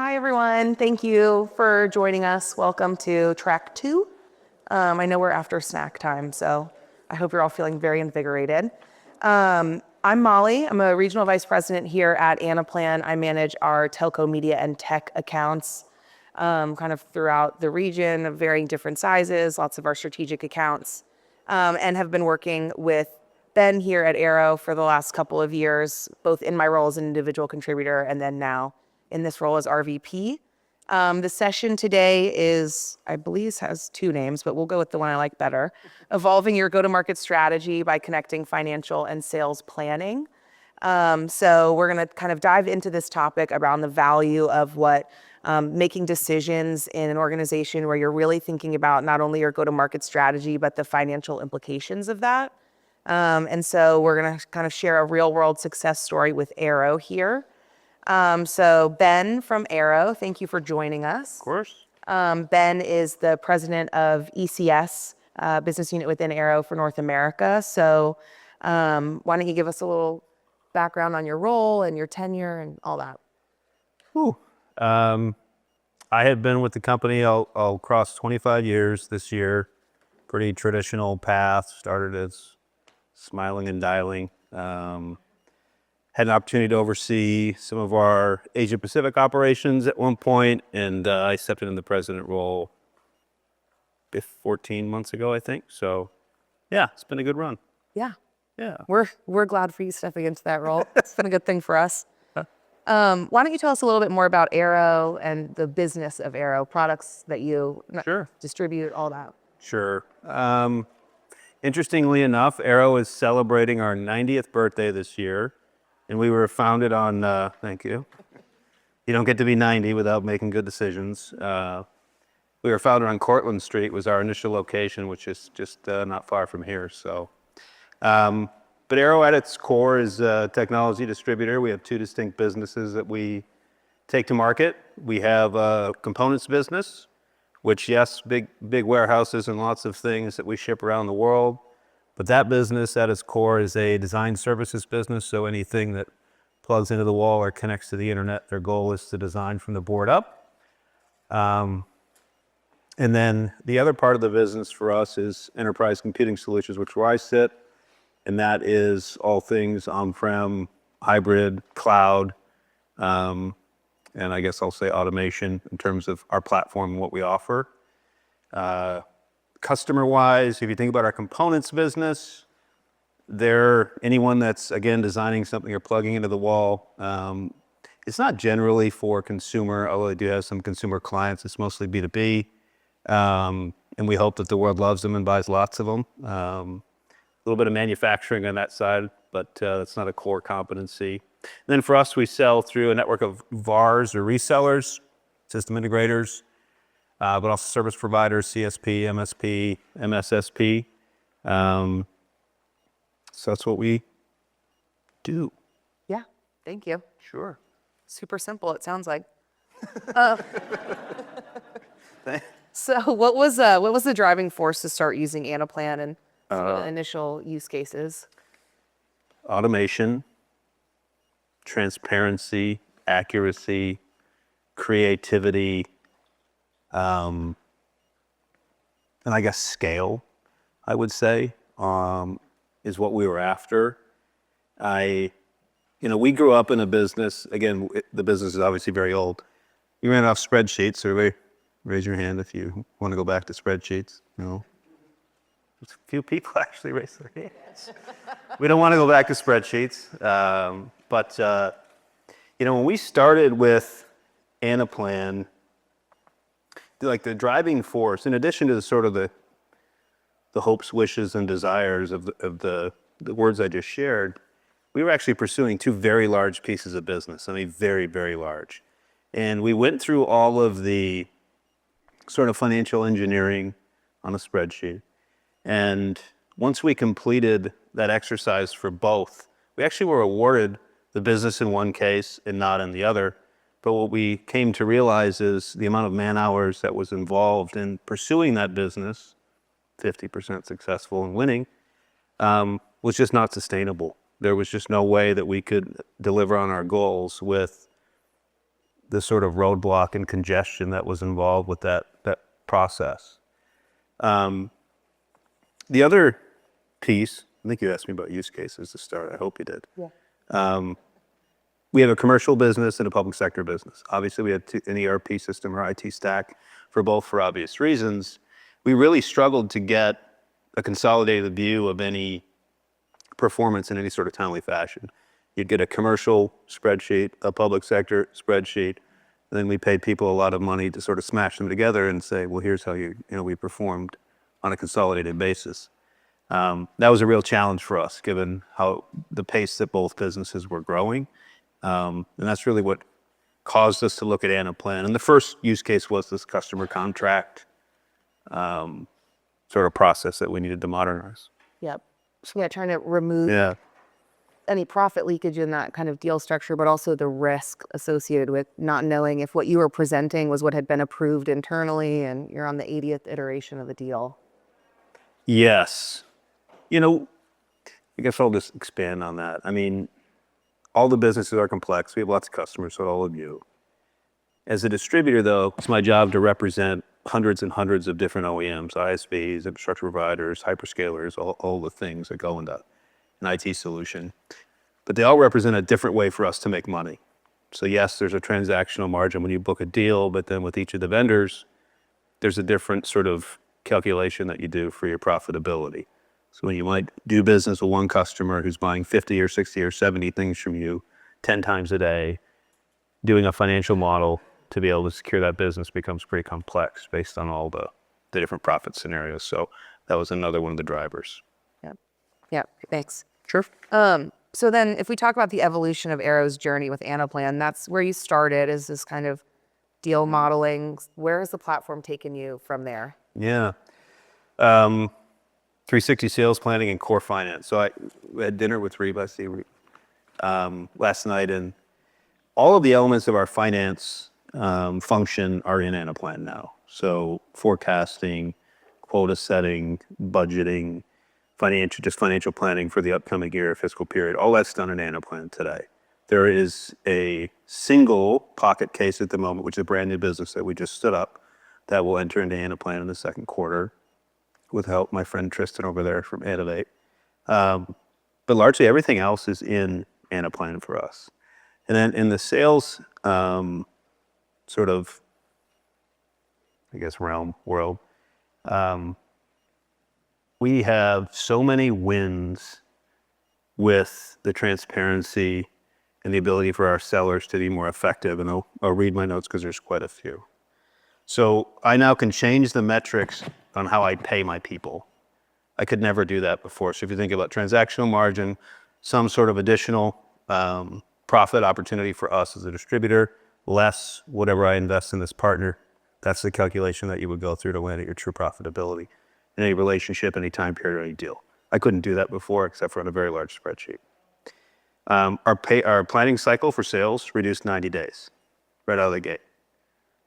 Hi, everyone. Thank you for joining us. Welcome to track 2. I know we're after snack time, so I hope you're all feeling very invigorated. I'm Molly. I'm a regional vice president here at Anaplan. I manage our telco, media, and tech accounts kind of throughout the region of varying different sizes, lots of our strategic accounts, and have been working with Ben here at Arrow for the last couple of years, both in my role as an individual contributor and then now in this role as RVP. The session today is, I believe, has 2 names, but we'll go with the one I like better. Evolving your go-to-market strategy by connecting financial and sales planning. So we're going to kind of dive into this topic around the value of what making decisions in an organization where you're really thinking about not only your go-to-market strategy, but the financial implications of that. And so we're going to kind of share a real-world success story with Arrow here. So Ben from Arrow, thank you for joining us. Of course. Ben is the president of ECS, business unit within Arrow for North America. So why don't you give us a little background on your role and your tenure and all that? I have been with the company, I'll cross 25 years this year. Pretty traditional path, started as smiling and dialing. Had an opportunity to oversee some of our Asia Pacific operations at one point, and I stepped into the president role 14 months ago, I think. So, yeah, it's been a good run. Yeah. Yeah. We're glad for you stepping into that role. It's been a good thing for us. Why don't you tell us a little bit more about Arrow and the business of Arrow, products that you distribute, all that? Sure. Interestingly enough, Arrow is celebrating our 90th birthday this year, and we were founded on, thank you. You don't get to be 90 without making good decisions. We were founded on Cortlandt Street, was our initial location, which is just not far from here. So, but Arrow at its core is a technology distributor. We have 2 distinct businesses that we take to market. We have a components business, which, yes, big warehouses and lots of things that we ship around the world. But that business at its core is a design services business. So anything that plugs into the wall or connects to the internet, their goal is to design from the board up. And then the other part of the business for us is enterprise computing solutions, which is where I sit. And that is all things on-prem, hybrid, cloud, and I guess I'll say automation in terms of our platform and what we offer. Customer-wise, if you think about our components business, they're anyone that's, again, designing something or plugging into the wall. It's not generally for consumer, although they do have some consumer clients. It's mostly B2B. And we hope that the world loves them and buys lots of them. A little bit of manufacturing on that side, but that's not a core competency. And then for us, we sell through a network of VARs or resellers, system integrators, but also service providers, CSP, MSP, MSSP. So that's what we do. Yeah, thank you. Sure. Super simple, it sounds like. So what was the driving force to start using Anaplan and some of the initial use cases? Automation, transparency, accuracy, creativity, and I guess scale, I would say, is what we were after. We grew up in a business, again, the business is obviously very old. We ran off spreadsheets. Everybody raise your hand if you want to go back to spreadsheets. No. A few people actually raised their hands. We don't want to go back to spreadsheets. But when we started with Anaplan, like the driving force, in addition to the sort of the hopes, wishes, and desires of the words I just shared, we were actually pursuing 2 very large pieces of business. I mean, very, very large. And we went through all of the sort of financial engineering on a spreadsheet. And once we completed that exercise for both, we actually were awarded the business in one case and not in the other. But what we came to realize is the amount of man hours that was involved in pursuing that business, 50% successful in winning, was just not sustainable. There was just no way that we could deliver on our goals with the sort of roadblock and congestion that was involved with that process. The other piece, I think you asked me about use cases to start. I hope you did. Yeah. We have a commercial business and a public sector business. Obviously, we have an ERP system or IT stack for both for obvious reasons. We really struggled to get a consolidated view of any performance in any sort of timely fashion. You'd get a commercial spreadsheet, a public sector spreadsheet, and then we paid people a lot of money to sort of smash them together and say, well, here's how we performed on a consolidated basis. That was a real challenge for us, given how the pace that both businesses were growing. And that's really what caused us to look at Anaplan. And the first use case was this customer contract sort of process that we needed to modernize. Yep. So yeah, trying to remove Yeah. any profit leakage in that kind of deal structure, but also the risk associated with not knowing if what you were presenting was what had been approved internally and you're on the 80th iteration of the deal. Yes. I guess I'll just expand on that. I mean, all the businesses are complex. We have lots of customers, so all of you. As a distributor, though, it's my job to represent hundreds and hundreds of different OEMs, ISVs, infrastructure providers, hyperscalers, all the things that go into an IT solution. But they all represent a different way for us to make money. So yes, there's a transactional margin when you book a deal, but then with each of the vendors, there's a different sort of calculation that you do for your profitability. So when you might do business with one customer who's buying 50 or 60 or 70 things from you 10 times a day, doing a financial model to be able to secure that business becomes pretty complex based on all the different profit scenarios. So that was another one of the drivers. Yeah, thanks. Sure. So then if we talk about the evolution of Arrow's journey with Anaplan, that's where you started, is this kind of deal modeling. Where has the platform taken you from there? Yeah. 360 sales planning and core finance. So I had dinner with Reeb, last night, and all of the elements of our finance function are in Anaplan now. So forecasting, quota setting, budgeting, financial planning for the upcoming year, fiscal period, all that's done in Anaplan today. There is a single pocket case at the moment, which is a brand new business that we just stood up, that will enter into Anaplan in the second quarter with help my friend Tristan over there from Innovate. But largely everything else is in Anaplan for us. And then in the sales sort of, I guess, world, we have so many wins with the transparency and the ability for our sellers to be more effective. And I'll read my notes because there's quite a few. So I now can change the metrics on how I pay my people. I could never do that before. So if you think about transactional margin, some sort of additional profit opportunity for us as a distributor, less whatever I invest in this partner, that's the calculation that you would go through to land at your true profitability in any relationship, any time period, or any deal. I couldn't do that before except for on a very large spreadsheet. Our planning cycle for sales reduced 90 days right out of the gate.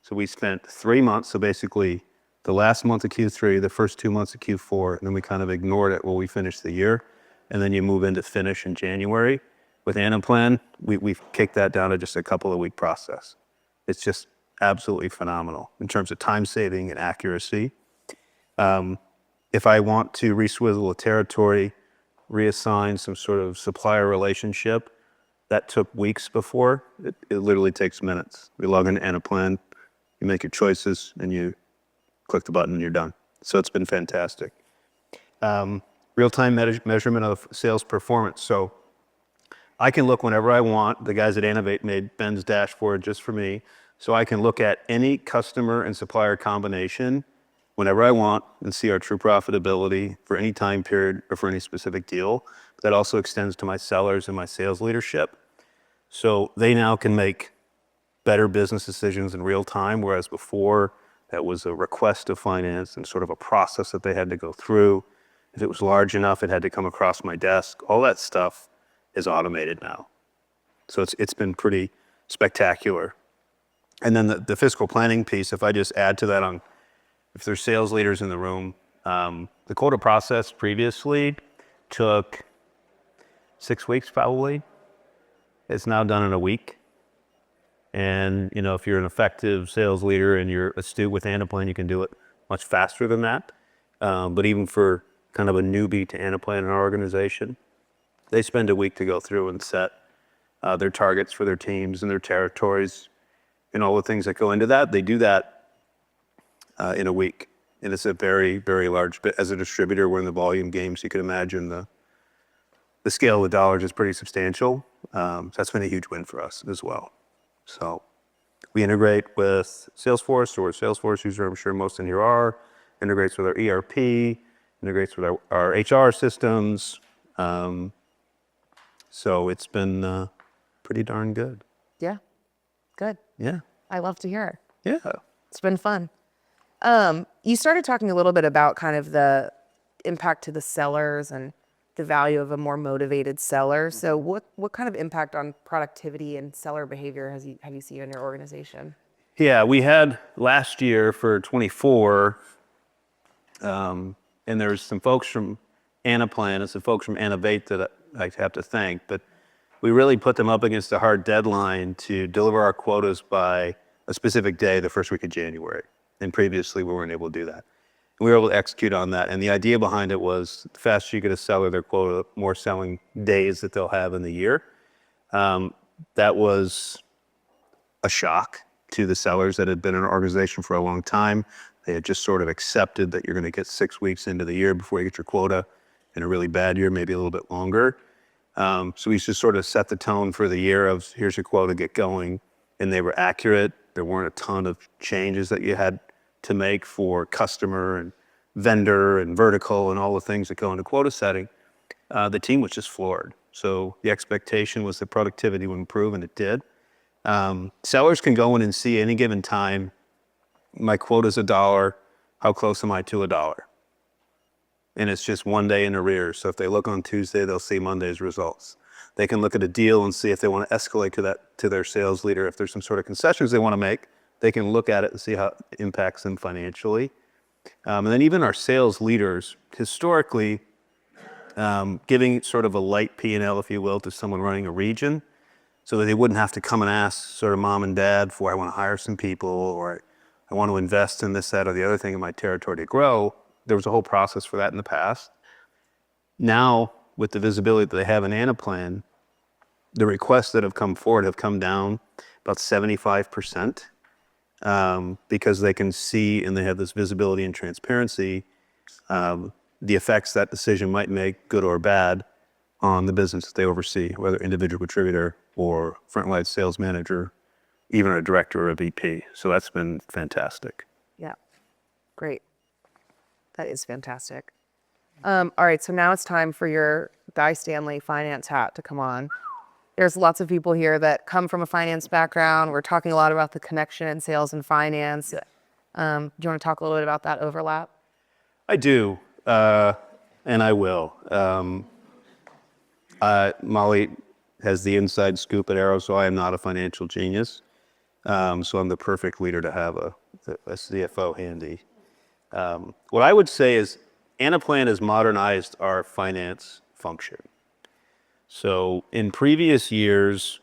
So we spent 3 months, so basically the last month of Q3, the first 2 months of Q4, and then we kind of ignored it while we finished the year. And then you move into finish in January. With Anaplan, we've kicked that down to just a couple of week process. It's just absolutely phenomenal in terms of time saving and accuracy. If I want to reswizzle a territory, reassign some sort of supplier relationship, that took weeks before. It literally takes minutes. We log into Anaplan, you make your choices, and you click the button and you're done. So it's been fantastic. Real-time measurement of sales performance. So I can look whenever I want. The guys at Innovate made Ben's dashboard just for me. So I can look at any customer and supplier combination whenever I want and see our true profitability for any time period or for any specific deal. That also extends to my sellers and my sales leadership. So they now can make better business decisions in real time, whereas before that was a request of finance and sort of a process that they had to go through. If it was large enough, it had to come across my desk. All that stuff is automated now. So it's been pretty spectacular. And then the fiscal planning piece, if I just add to that, if there's sales leaders in the room, the quota process previously took 6 weeks probably. It's now done in a week. And, if you're an effective sales leader and you're astute with Anaplan, you can do it much faster than that. But even for kind of a newbie to Anaplan in our organization, they spend a week to go through and set their targets for their teams and their territories and all the things that go into that. They do that in a week. And it's a very, very large bit. As a distributor, we're in the volume game, so you can imagine the scale of the dollars is pretty substantial. So that's been a huge win for us as well. So we integrate with Salesforce, or Salesforce user, I'm sure most in here are, integrates with our ERP, integrates with our HR systems. So it's been pretty darn good. Yeah. Good. Yeah. I love to hear it. Yeah. It's been fun. You started talking a little bit about kind of the impact to the sellers and the value of a more motivated seller. So what kind of impact on productivity and seller behavior have you seen in your organization? Yeah, we had last year for 24, and there's some folks from Anaplan and some folks from Anavate that I have to thank, but we really put them up against a hard deadline to deliver our quotas by a specific day, the first week of January. And previously we weren't able to do that. We were able to execute on that. And the idea behind it was the faster you get a seller their quota, the more selling days that they'll have in the year. That was a shock to the sellers that had been in our organization for a long time. They had just sort of accepted that you're going to get 6 weeks into the year before you get your quota. In a really bad year, maybe a little bit longer. So we just sort of set the tone for the year of here's your quota, get going. And they were accurate. There weren't a ton of changes that you had to make for customer and vendor and vertical and all the things that go into quota setting. The team was just floored. So the expectation was that productivity would improve, and it did. Sellers can go in and see any given time, my quota's $1, how close am I to $1? And it's just one day in arrears. So if they look on Tuesday, they'll see Monday's results. They can look at a deal and see if they want to escalate to their sales leader. If there's some sort of concessions they want to make, they can look at it and see how it impacts them financially. And then even our sales leaders, historically, giving sort of a light P&L, if you will, to someone running a region, so that they wouldn't have to come and ask sort of mom and dad for, I want to hire some people, or I want to invest in this, that, or the other thing in my territory to grow. There was a whole process for that in the past. Now, with the visibility that they have in Anaplan, the requests that have come forward have come down about 75%, because they can see and they have this visibility and transparency, the effects that decision might make, good or bad, on the business that they oversee, whether individual contributor or frontline sales manager, even a director or a VP. So that's been fantastic. Yeah, great. That is fantastic. All right, so now it's time for your Guy Stanley finance hat to come on. There's lots of people here that come from a finance background. We're talking a lot about the connection in sales and finance. Do you want to talk a little bit about that overlap? I do, and I will. Molly has the inside scoop at Arrow, so I am not a financial genius. So I'm the perfect leader to have a CFO handy. What I would say is Anaplan has modernized our finance function. So in previous years,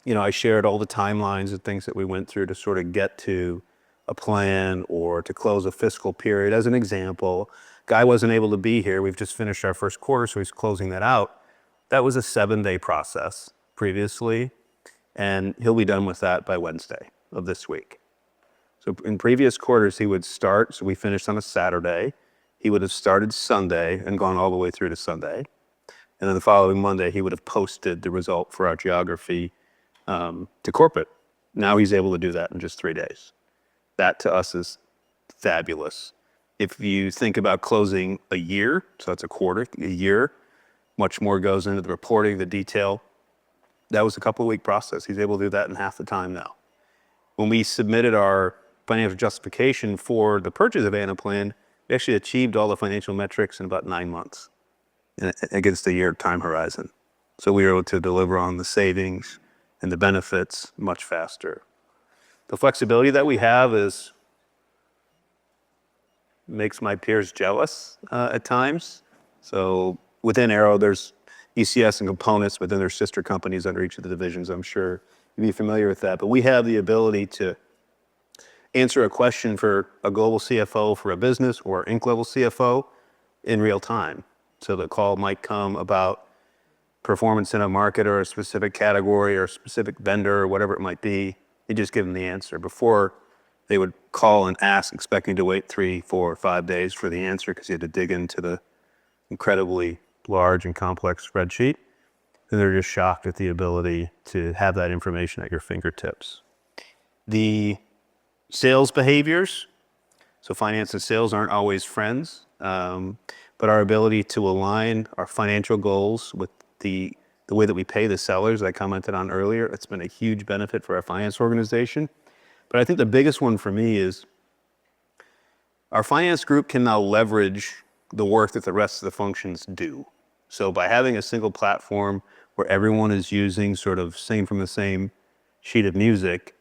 I shared all the timelines and things that we went through to sort of get to a plan or to close a fiscal period. As an example, Guy wasn't able to be here. We've just finished our first quarter, so he's closing that out. That was a 7-day process previously, and he'll be done with that by Wednesday of this week. So in previous quarters, he would start, so we finished on a Saturday. He would have started Sunday and gone all the way through to Sunday. And then the following Monday, he would have posted the result for our geography to corporate. Now he's able to do that in just 3 days. That to us is fabulous. If you think about closing a year, so that's a quarter, a year, much more goes into the reporting, the detail. That was a couple-week process. He's able to do that in half the time now. When we submitted our financial justification for the purchase of Anaplan, we actually achieved all the financial metrics in about 9 months against a year time horizon. So we were able to deliver on the savings and the benefits much faster. The flexibility that we have makes my peers jealous at times. So within Arrow, there's ECS and components within their sister companies under each of the divisions. I'm sure you'd be familiar with that. But we have the ability to answer a question for a global CFO for a business or Inc. level CFO in real time. So the call might come about performance in a market or a specific category or a specific vendor or whatever it might be. You just give them the answer. Before, they would call and ask, expecting to wait 3, 4, 5 days for the answer because you had to dig into the incredibly large and complex spreadsheet. And they're just shocked at the ability to have that information at your fingertips. The sales behaviors, so finance and sales aren't always friends, but our ability to align our financial goals with the way that we pay the sellers I commented on earlier, it's been a huge benefit for our finance organization. But I think the biggest one for me is our finance group can now leverage the work that the rest of the functions do. So by having a single platform where everyone is using sort of singing from the same sheet of music,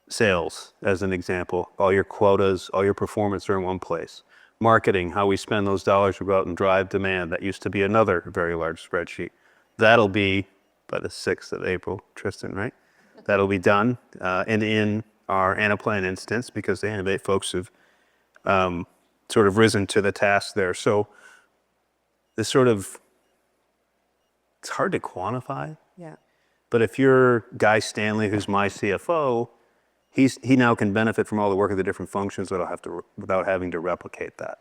sales, as an example, all your quotas, all your performance are in one place. Marketing, how we spend those dollars to go out and drive demand. That used to be another very large spreadsheet. That'll be by the 6th of April, Tristan, right? That'll be done and in our Anaplan instance because the Innovate folks have sort of risen to the task there. So this sort of, it's hard to quantify. Yeah. But if you're Guy Stanley, who's my CFO, he now can benefit from all the work of the different functions without having to replicate that,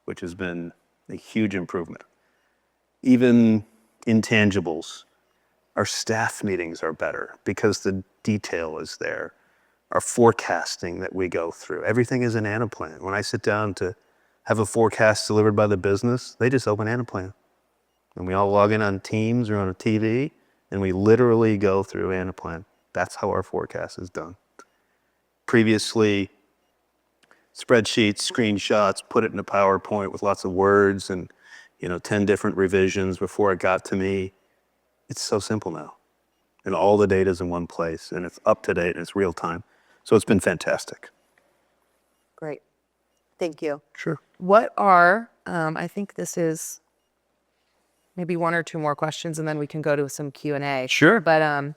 which has been a huge improvement. Even intangibles, our staff meetings are better because the detail is there. Our forecasting that we go through, everything is in Anaplan. When I sit down to have a forecast delivered by the business, they just open Anaplan. And we all log in on Teams or on a TV, and we literally go through Anaplan. That's how our forecast is done. Previously, spreadsheets, screenshots, put it in a PowerPoint with lots of words and 10 different revisions before it got to me. It's so simple now. And all the data is in one place, and it's up to date, and it's real time. So it's been fantastic. Great. Thank you. Sure. What are, I think this is maybe 1 or 2 more questions, and then we can go to some Q&A. Sure. But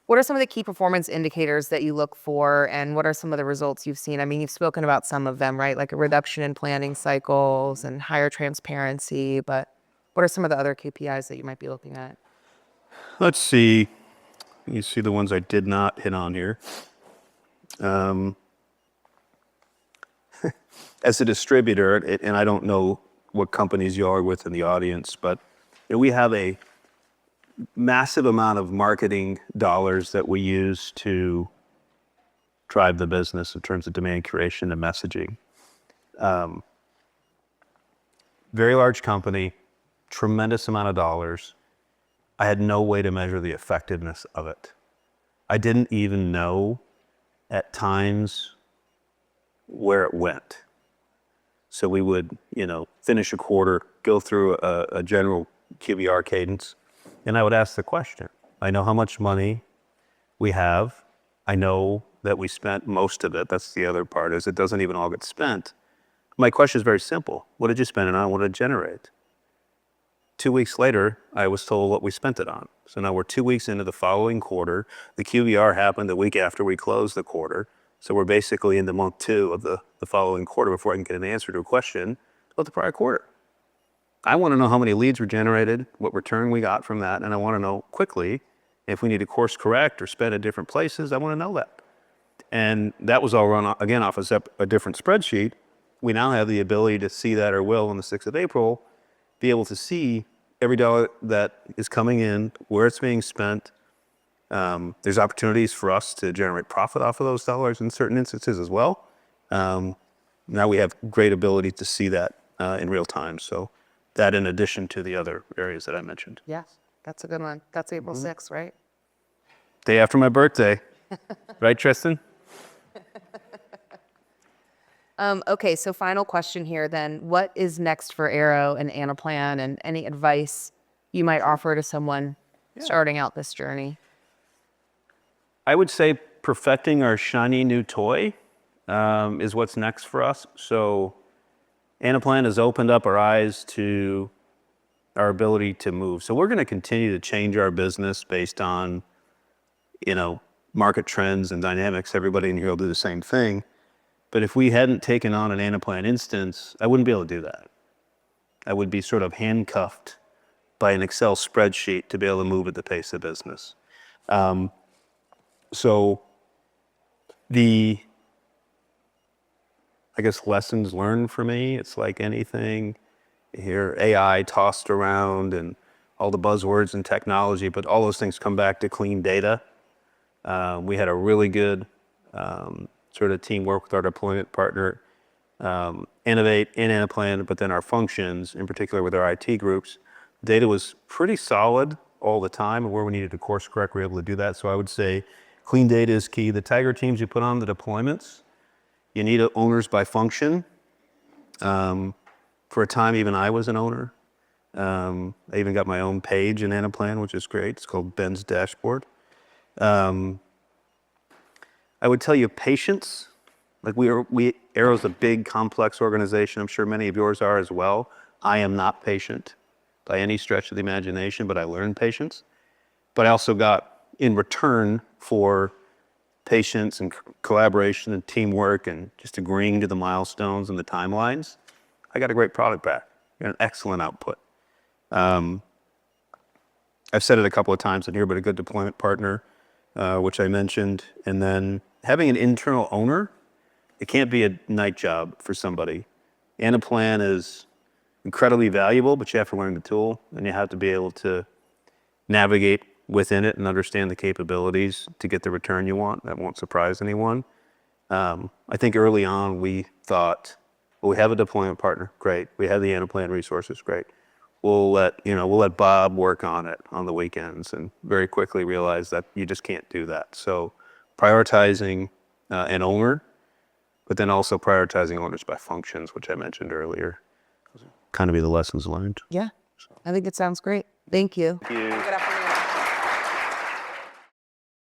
what are some of the key performance indicators that you look for, and what are some of the results you've seen? I mean, you've spoken about some of them, right? Like a reduction in planning cycles and higher transparency, but what are some of the other KPIs that you might be looking at? Let's see. You see the ones I did not hit on here. As a distributor, and I don't know what companies you are with in the audience, but we have a massive amount of marketing dollars that we use to drive the business in terms of demand creation and messaging. Very large company, tremendous amount of dollars. I had no way to measure the effectiveness of it. I didn't even know at times where it went. So we would, finish a quarter, go through a general QBR cadence, and I would ask the question. I know how much money we have. I know that we spent most of it. That's the other part, is it doesn't even all get spent. My question is very simple. What did you spend it on? What did it generate? 2 weeks later, I was told what we spent it on. So now we're 2 weeks into the following quarter. The QBR happened the week after we closed the quarter. So we're basically into month 2 of the following quarter before I can get an answer to a question about the prior quarter. I want to know how many leads were generated, what return we got from that, and I want to know quickly if we need to course correct or spend at different places. I want to know that. And that was all run, again, off a different spreadsheet. We now have the ability to see that, or will on the 6th of April, be able to see every dollar that is coming in, where it's being spent. There's opportunities for us to generate profit off of those dollars in certain instances as well. Now we have great ability to see that in real time. So that in addition to the other areas that I mentioned. Yeah, that's a good one. That's April 6th, right? Day after my birthday. Right, Tristan? Okay, so final question here then. What is next for Arrow and Anaplan, and any advice you might offer to someone starting out this journey? I would say perfecting our shiny new toy is what's next for us. So Anaplan has opened up our eyes to our ability to move. So we're going to continue to change our business based on market trends and dynamics, everybody in here will do the same thing. But if we hadn't taken on an Anaplan instance, I wouldn't be able to do that. I would be sort of handcuffed by an Excel spreadsheet to be able to move at the pace of business. So I guess lessons learned for me, it's like anything. You hear AI tossed around and all the buzzwords in technology, but all those things come back to clean data. We had a really good sort of teamwork with our deployment partner, Innovate in Anaplan, but then our functions, in particular with our IT groups, data was pretty solid all the time, and where we needed to course correct, we were able to do that. So I would say clean data is key. The Tiger teams you put on the deployments, you need owners by function. For a time, even I was an owner. I even got my own page in Anaplan, which is great. It's called Ben's Dashboard. I would tell you patience. Like Arrow's a big, complex organization. I'm sure many of yours are as well. I am not patient by any stretch of the imagination, but I learned patience. But I also got, in return for patience and collaboration and teamwork and just agreeing to the milestones and the timelines, I got a great product back. Got an excellent output. I've said it a couple of times in here, but a good deployment partner, which I mentioned, and then having an internal owner, it can't be a night job for somebody. Anaplan is incredibly valuable, but you have to learn the tool, and you have to be able to navigate within it and understand the capabilities to get the return you want. That won't surprise anyone. I think early on we thought, well, we have a deployment partner, great. We have the Anaplan resources, great. We'll let Bob work on it on the weekends, and very quickly realized that you just can't do that. So prioritizing an owner, but then also prioritizing owners by functions, which I mentioned earlier, kind of be the lessons learned. Yeah, I think it sounds great. Thank you. Thank you. Good afternoon.